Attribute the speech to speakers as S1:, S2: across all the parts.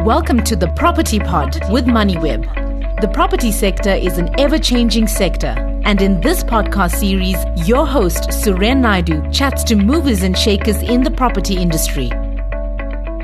S1: Welcome to the Property Pod with Moneyweb. The property sector is an ever-changing sector, and in this podcast series, your host Suren Naidu chats to movers and shakers in the property industry.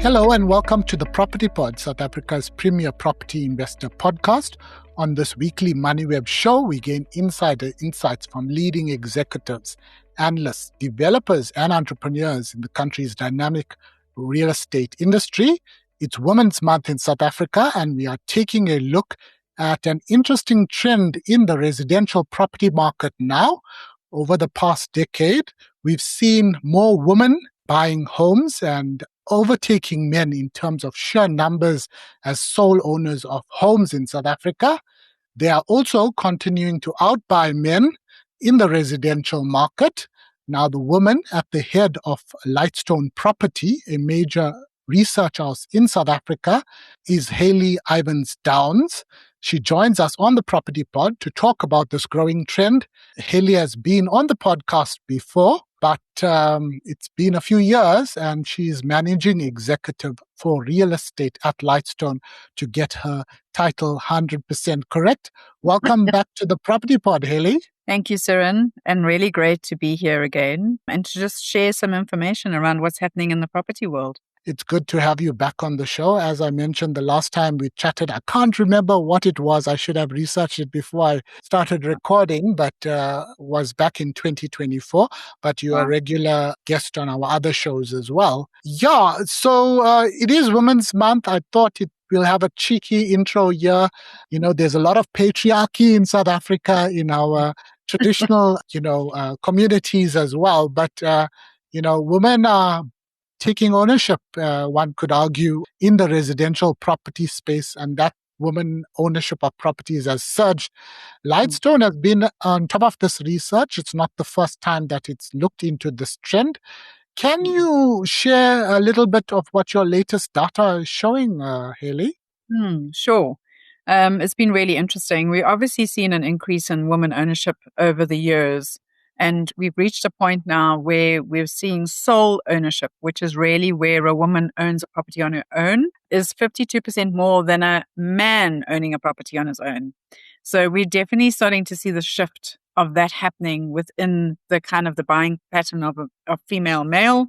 S2: Hello and welcome to the Property Pod, South Africa's premier property investor podcast. On this weekly Moneyweb show, we gain insider insights from leading executives, analysts, developers, and entrepreneurs in the country's dynamic real estate industry. It's Women's Month in South Africa, and we are taking a look at an interesting trend in the residential property market now. Over the past decade, we've seen more women buying homes and overtaking men in terms of sheer numbers as sole owners of homes in South Africa. They are also continuing to outbuy men in the residential market. Now, the woman at the head of Lightstone Property, a major research house in South Africa, is Hayley Ivins-Downs. She joins us on the Property Pod to talk about this growing trend. Hayley has been on the podcast before, but it's been a few years, and she's managing executive for real estate at Lightstone to get her title 100% correct. Welcome back to the Property Pod, Hayley.
S3: Thank you, Suren, and really great to be here again and to just share some information around what's happening in the property world.
S2: It's good to have you back on the show. As I mentioned the last time we chatted, I can't remember what it was. I should have researched it before I started recording, but was back in 2024. But you're a regular guest on our other shows as well. Yeah, so it is Women's Month. I thought we'll have a cheeky intro here. You know, there's a lot of patriarchy in South Africa, in our traditional, communities as well. But, women are taking ownership, one could argue, in the residential property space, and that women ownership of properties has surged. Lightstone has been on top of this research. It's not the first time that it's looked into this trend. Can you share a little bit of what your latest data is showing, Hayley?
S3: Sure. It's been really interesting. We've obviously seen an increase in women ownership over the years. And we've reached a point now where we're seeing sole ownership, which is really where a woman owns a property on her own, is 52% more than a man owning a property on his own. So we're definitely starting to see the shift of that happening within the kind of the buying pattern of female-male.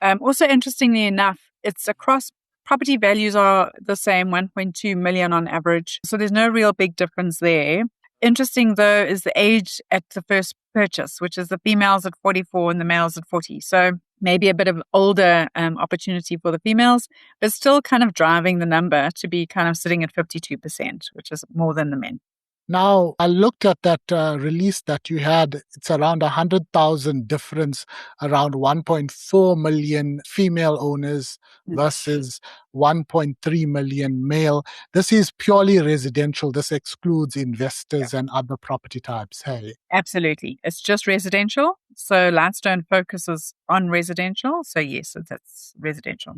S3: Also, interestingly enough, it's across property values are the same, 1.2 million on average. So there's no real big difference there. Interesting, though, is the age at the first purchase, which is the females at 44 and the males at 40. So maybe a bit of older opportunity for the females, but still kind of driving the number to be kind of sitting at 52%, which is more than the men.
S2: Now, I looked at that release that you had. It's around 100,000 difference, around 1.4 million female owners versus 1.3 million male. This is purely residential. This excludes investors and other property types. Hey,
S3: absolutely. It's just residential. So Lightstone focuses on residential. So yes, that's residential.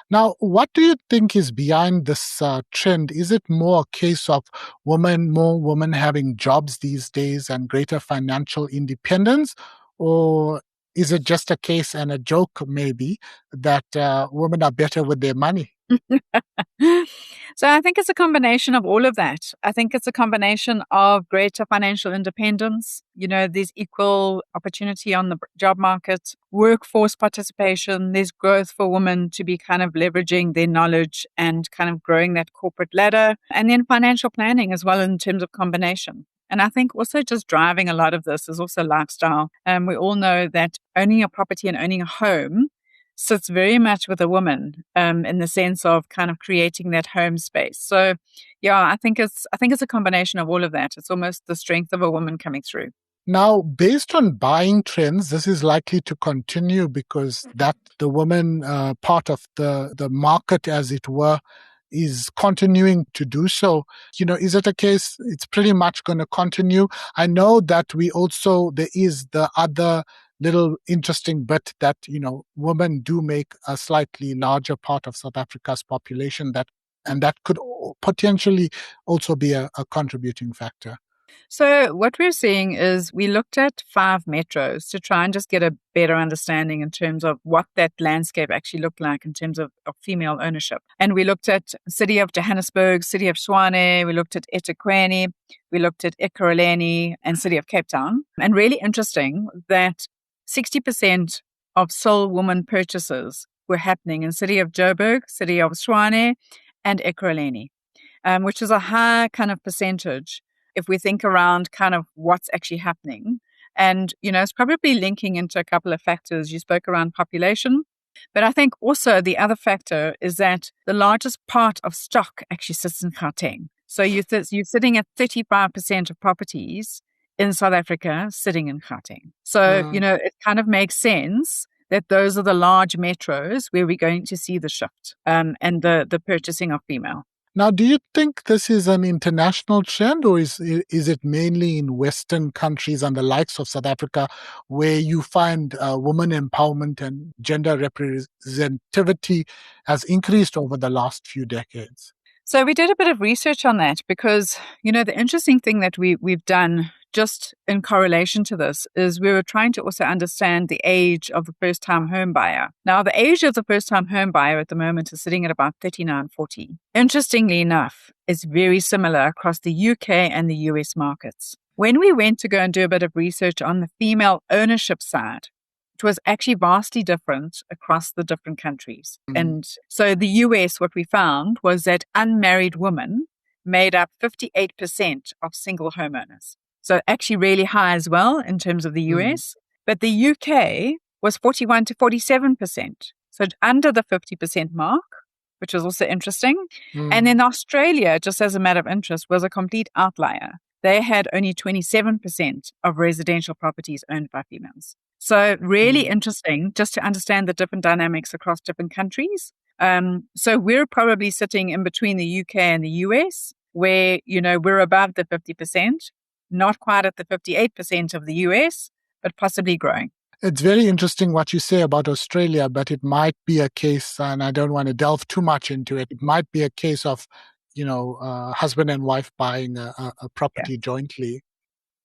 S2: Now, what do you think is behind this trend? Is it more a case of more women having jobs these days and greater financial independence? Or is it just a case and a joke, maybe, that women are better with their money?
S3: So I think it's a combination of all of that. I think it's a combination of greater financial independence. You know, there's equal opportunity on the job market, workforce participation. There's growth for women to be kind of leveraging their knowledge and kind of growing that corporate ladder. And then financial planning as well in terms of combination. And I think also just driving a lot of this is also lifestyle. We all know that owning a property and owning a home sits very much with a woman in the sense of kind of creating that home space. So, yeah, I think it's a combination of all of that. It's almost the strength of a woman coming through.
S2: Now, based on buying trends, this is likely to continue because that the woman part of the market, as it were, is continuing to do so. You know, is it a case it's pretty much going to continue? I know that there is the other little interesting bit that, women do make a slightly larger part of South Africa's population, and that could potentially also be a contributing factor.
S3: So what we're seeing is we looked at 5 metros to try and just get a better understanding in terms of what that landscape actually looked like in terms of female ownership. And we looked at city of Johannesburg, city of Tshwane, we looked at eThekwini, we looked at Ekurhuleni, and city of Cape Town. And really interesting that 60% of sole woman purchases were happening in city of Joburg, city of Tshwane, and Ekurhuleni, which is a high kind of percentage if we think around kind of what's actually happening. And, it's probably linking into a couple of factors. You spoke around population, but I think also the other factor is that the largest part of stock actually sits in Gauteng. So you're sitting at 35% of properties in South Africa sitting in Gauteng. So, it kind of makes sense that those are the large metros where we're going to see the shift and the purchasing of female.
S2: Now, do you think this is an international trend, or is it mainly in Western countries and the likes of South Africa where you find women empowerment and gender representativity has increased over the last few decades?
S3: So we did a bit of research on that because, the interesting thing that we've done just in correlation to this is we were trying to also understand the age of the first-time home buyer. Now, the age of the first-time home buyer at the moment is sitting at about 39, 40. Interestingly enough, it's very similar across the UK and the US markets. When we went to go and do a bit of research on the female ownership side, it was actually vastly different across the different countries. And so the US, what we found was that unmarried women made up 58% of single homeowners. So actually really high as well in terms of the US. But the UK was 41 to 47%. So under the 50% mark, which was also interesting. And then Australia, just as a matter of interest, was a complete outlier. They had only 27% of residential properties owned by females. So really interesting just to understand the different dynamics across different countries. So we're probably sitting in between the UK and the US, where, we're above the 50%. Not quite at the 58% of the US, but possibly growing.
S2: It's very interesting what you say about Australia, but it might be a case, and I don't want to delve too much into it, it might be a case of, husband and wife buying a property jointly.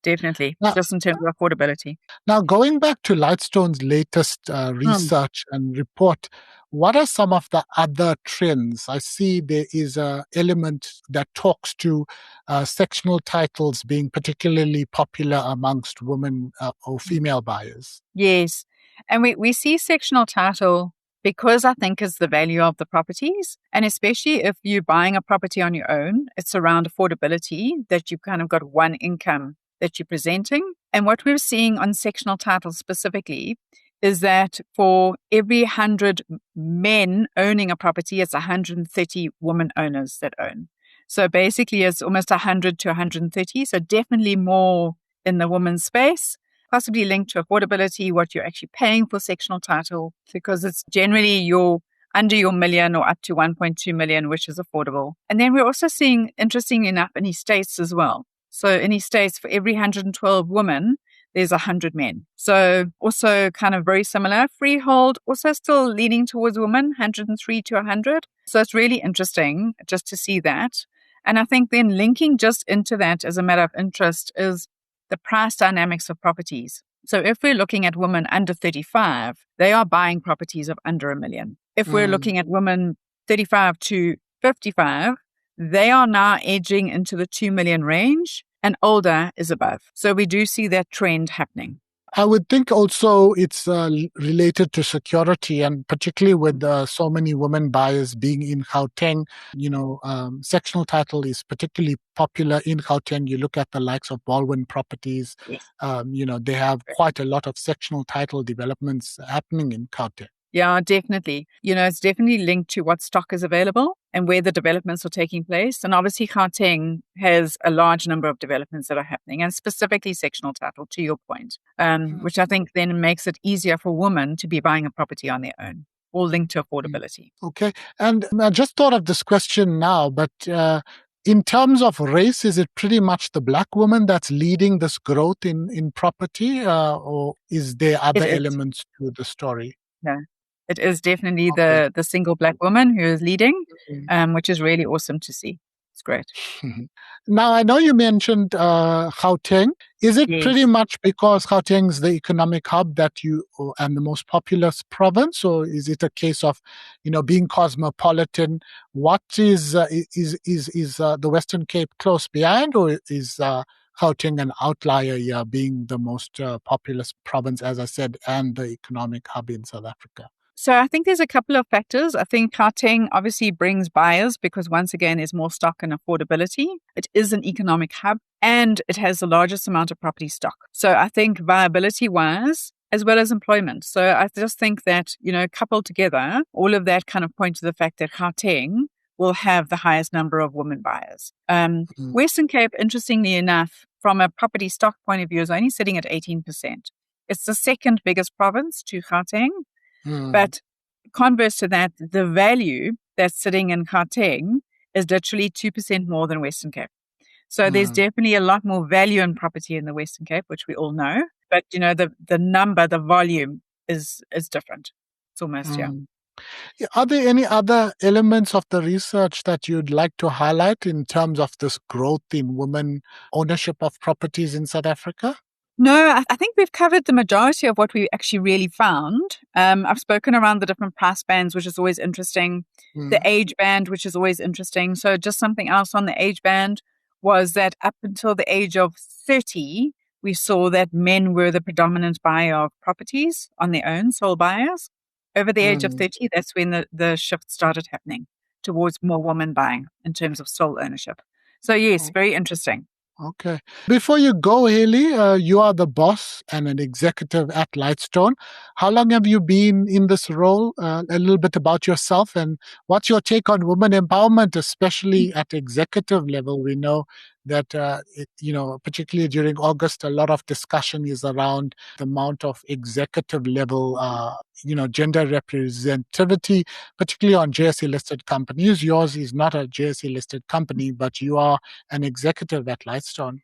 S3: Definitely, just in terms of affordability.
S2: Now, going back to Lightstone's latest research and report, what are some of the other trends? I see there is an element that talks to sectional titles being particularly popular amongst women or female buyers.
S3: Yes. And we see sectional title because I think is the value of the properties. And especially if you're buying a property on your own, it's around affordability that you've kind of got one income that you're presenting. And what we're seeing on sectional titles specifically is that for every 100 men owning a property, it's 130 women owners that own. So basically it's almost 100 to 130. So definitely more in the women's space, possibly linked to affordability, what you're actually paying for sectional title, because it's generally under your million or up to 1.2 million, which is affordable. And then we're also seeing, interestingly enough, in estates as well. So in estates, for every 112 women, there's 100 men. So also kind of very similar. Freehold, also still leaning towards women, 103 to 100. So it's really interesting just to see that. And I think then linking just into that as a matter of interest is the price dynamics of properties. So if we're looking at women under 35, they are buying properties of under $1 million. If we're looking at women 35 to 55, they are now edging into the 2 million range, and older is above. So we do see that trend happening.
S2: I would think also it's related to security, and particularly with so many women buyers being in Gauteng, sectional title is particularly popular in Gauteng. You look at the likes of Baldwin Properties,
S3: yes.
S2: They have quite a lot of sectional title developments happening in Gauteng.
S3: Yeah, definitely. It's definitely linked to what stock is available and where the developments are taking place. And obviously, Gauteng has a large number of developments that are happening, and specifically sectional title, to your point, which I think then makes it easier for women to be buying a property on their own, all linked to affordability.
S2: Okay. And I just thought of this question now, but in terms of race, is it pretty much the Black woman that's leading this growth in property, or is there other elements to the story?
S3: No. It is definitely the single Black woman who is leading, which is really awesome to see. It's great.
S2: Now, I know you mentioned Gauteng. Is it pretty
S3: Yes.
S2: much because Gauteng is the economic hub and the most populous province, or is it a case of, being cosmopolitan? What is the Western Cape close behind, or is Gauteng an outlier here, being the most populous province, as I said, and the economic hub in South Africa?
S3: So I think there's a couple of factors. I think Gauteng obviously brings buyers because once again, there's more stock and affordability. It is an economic hub and it has the largest amount of property stock. So I think viability wise, as well as employment. So I just think that, coupled together, all of that kind of point to the fact that Gauteng will have the highest number of women buyers. Western Cape, interestingly enough, from a property stock point of view, is only sitting at 18%. It's the second biggest province to Gauteng. But converse to that, the value that's sitting in Gauteng is literally 2% more than Western Cape. So there's definitely a lot more value in property in the Western Cape, which we all know. But, the number, the volume is different. It's almost,
S2: Are there any other elements of the research that you'd like to highlight in terms of this growth in women ownership of properties in South Africa?
S3: No, I think we've covered the majority of what we actually really found. I've spoken around the different price bands, which is always interesting. The age band, which is always interesting. So just something else on the age band was that up until the age of 30, we saw that men were the predominant buyer of properties on their own, sole buyers. Over the age of 30, that's when the shift started happening towards more women buying in terms of sole ownership. So yes, very interesting.
S2: Okay. Before you go, Haley, you are the boss and an executive at Lightstone. How long have you been in this role? A little bit about yourself and what's your take on women empowerment, especially at executive level? We know that, particularly during August, a lot of discussion is around the amount of executive level, gender representativity, particularly on JSE listed companies. Yours is not a JSE listed company, but you are an executive at Lightstone.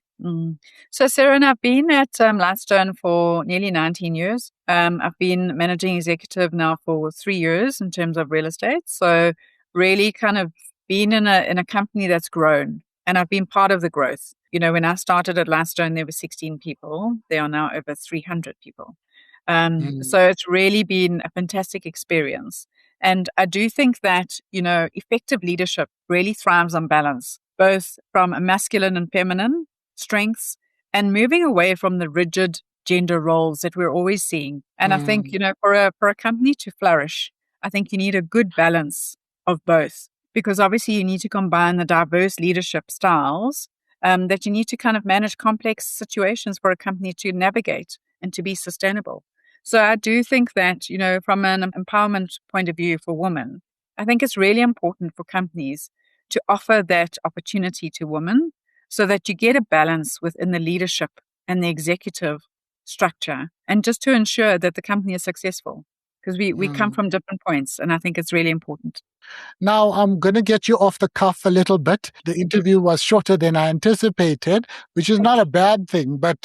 S3: So, Sarah, I've been at Lightstone for nearly 19 years. I've been managing executive now for 3 years in terms of real estate. So, really kind of been in a company that's grown, and I've been part of the growth. When I started at Lightstone, there were 16 people. There are now over 300 people. So it's really been a fantastic experience. And I do think that, effective leadership really thrives on balance, both from a masculine and feminine strengths and moving away from the rigid gender roles that we're always seeing. And I think, for a company to flourish, I think you need a good balance of both, because obviously you need to combine the diverse leadership styles that you need to kind of manage complex situations for a company to navigate and to be sustainable. So I do think that, from an empowerment point of view for women, I think it's really important for companies to offer that opportunity to women so that you get a balance within the leadership and the executive structure, and just to ensure that the company is successful, because we come from different points, and I think it's really important.
S2: Now, I'm going to get you off the cuff a little bit. The interview was shorter than I anticipated, which is not a bad thing, but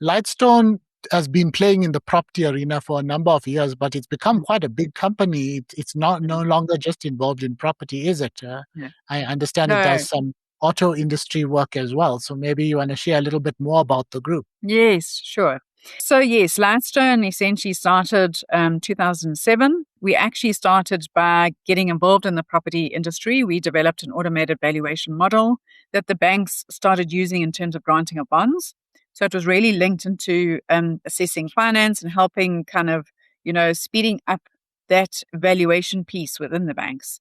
S2: Lightstone has been playing in the property arena for a number of years, but it's become quite a big company. It's no longer just involved in property, is it? I understand it does some auto industry work as well. So maybe you want to share a little bit more about the group.
S3: Yes, sure. So yes, Lightstone essentially started 2007. We actually started by getting involved in the property industry. We developed an automated valuation model that the banks started using in terms of granting of bonds. So it was really linked into assessing finance and helping kind of, speeding up that valuation piece within the banks.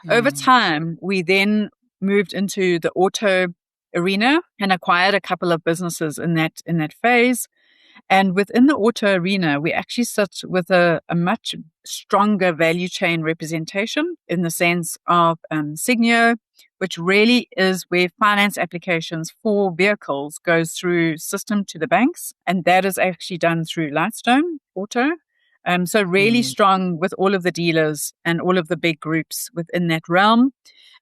S3: Over time, we then moved into the auto arena and acquired a couple of businesses in that phase. And within the auto arena, we actually sit with a much stronger value chain representation in the sense of Signio, which really is where finance applications for vehicles goes through system to the banks. And that is actually done through Lightstone Auto. So really strong with all of the dealers and all of the big groups within that realm.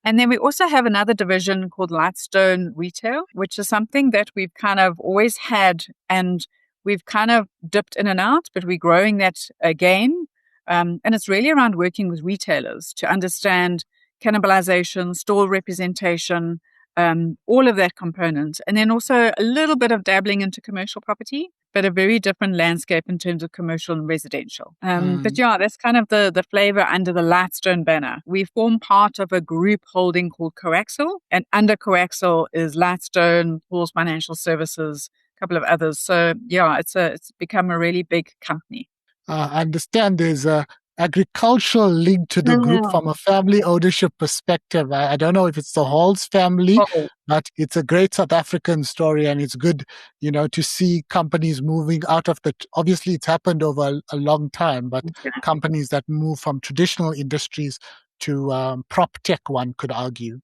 S3: And then we also have another division called Lightstone Retail, which is something that we've kind of always had, and we've kind of dipped in and out, but we're growing that again. And it's really around working with retailers to understand, cannibalization, store representation, all of that component. And then also a little bit of dabbling into commercial property, but a very different landscape in terms of commercial and residential. But yeah, that's kind of the flavor under the Lightstone banner. We form part of a group holding called Coaxel, and under Coaxel is Lightstone, Paul's Financial Services, a couple of others. So yeah, it's become a really big company.
S2: I understand there's a agricultural link to the group from a family ownership perspective. I don't know if it's the Halls family, but it's a great South African story, and it's good, to see companies moving out of obviously it's happened over a long time, but companies that move from traditional industries to prop tech, one could argue.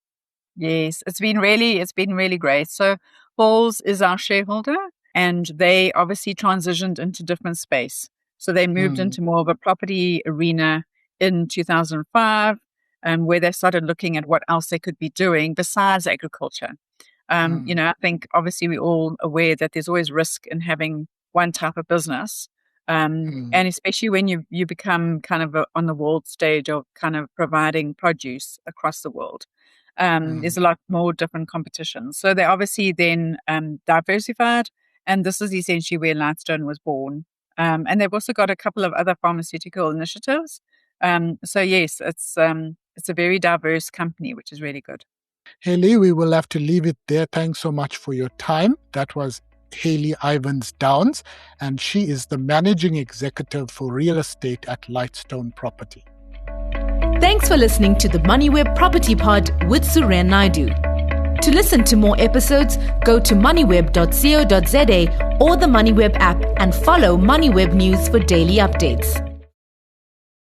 S3: Yes, it's been really great. So Halls is our shareholder, and they obviously transitioned into different space. So they moved into more of a property arena in 2005, where they started looking at what else they could be doing besides agriculture. I think obviously we're all aware that there's always risk in having one type of business. And especially when you become kind of on the world stage of kind of providing produce across the world. There's a lot more different competition. So they obviously then diversified, and this is essentially where Lightstone was born. And they've also got a couple of other pharmaceutical initiatives. So yes, it's a very diverse company, which is really good.
S2: Haley, we will have to leave it there. Thanks so much for your time. That was Haley Ivins-Downs, and she is the Managing Executive for Real Estate at Lightstone Property.
S1: Thanks for listening to the Moneyweb Property Pod with Suren Naidu. To listen to more episodes, go to moneyweb.co.za or the Moneyweb app and follow Moneyweb News for daily updates.